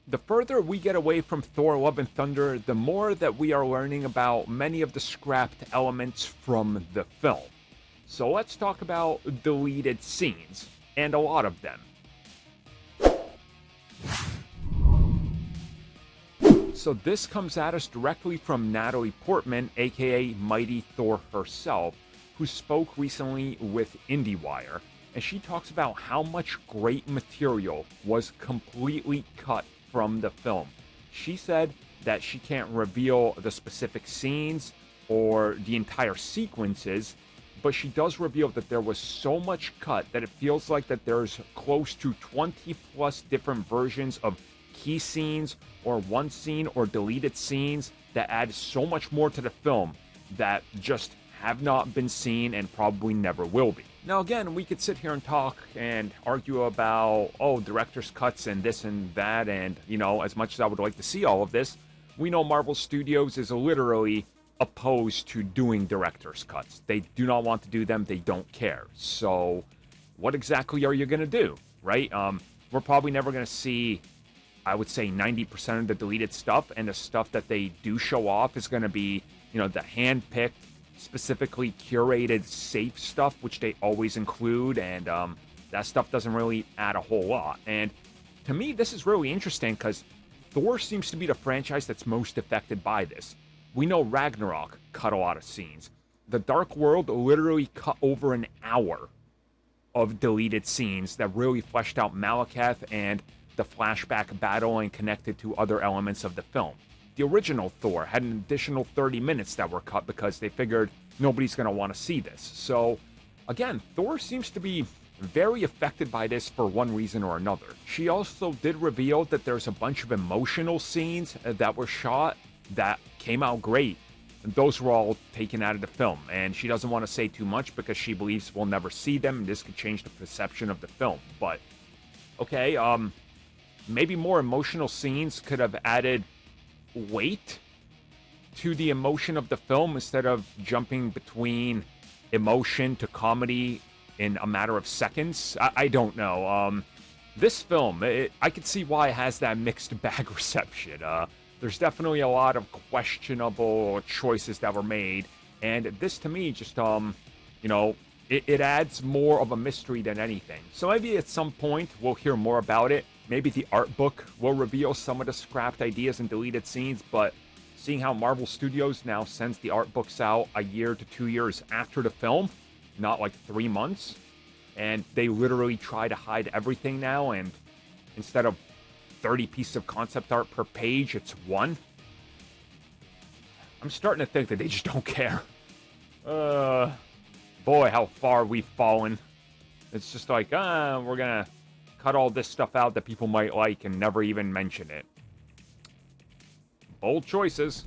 The further we get away from Thor Love and Thunder, the more that we are learning about many of the scrapped elements from the film. So let's talk about deleted scenes, and a lot of them. So this comes at us directly from Natalie Portman, aka Mighty Thor herself, who spoke recently with IndieWire, and she talks about how much great material was completely cut from the film. She said that she can't reveal the specific scenes or the entire sequences, but she does reveal that there was so much cut that it feels like that there's close to 20 plus different versions of key scenes or one scene or deleted scenes that add so much more to the film that just have not been seen and probably never will be. Now again, we could sit here and talk and argue about, oh, director's cuts and this and that, and, you know, as much as I would like to see all of this, we know Marvel Studios is literally opposed to doing director's cuts. They do not want to do them, they don't care. So, what exactly are you going to do, right? We're probably never going to see, I would say, 90% of the deleted stuff, and the stuff that they do show off is going to be, you know, the hand-picked, specifically curated safe stuff, which they always include, and that stuff doesn't really add a whole lot. And to me, this is really interesting because Thor seems to be the franchise that's most affected by this. We know Ragnarok cut a lot of scenes. The Dark World literally cut over an hour of deleted scenes that really fleshed out Malekith and the flashback battle and connected to other elements of the film. The original Thor had an additional 30 minutes that were cut because they figured nobody's going to want to see this. So, again, Thor seems to be very affected by this for one reason or another. She also did reveal that there's a bunch of emotional scenes that were shot that came out great. And those were all taken out of the film. And she doesn't want to say too much because she believes we'll never see them, and this could change the perception of the film. But, okay, maybe more emotional scenes could have added weight to the emotion of the film instead of jumping between emotion to comedy in a matter of seconds. I don't know. This film, I could see why it has that mixed bag reception. There's definitely a lot of questionable choices that were made, and this to me just, you know, it adds more of a mystery than anything. So maybe at some point we'll hear more about it. Maybe the art book will reveal some of the scrapped ideas and deleted scenes, but seeing how Marvel Studios now sends the art books out a year to 2 years after the film, not like 3 months, and they literally try to hide everything now, and instead of 30 pieces of concept art per page, it's one. I'm starting to think that they just don't care. Boy, how far we've fallen. It's just like, we're gonna cut all this stuff out that people might like and never even mention it. Bold choices.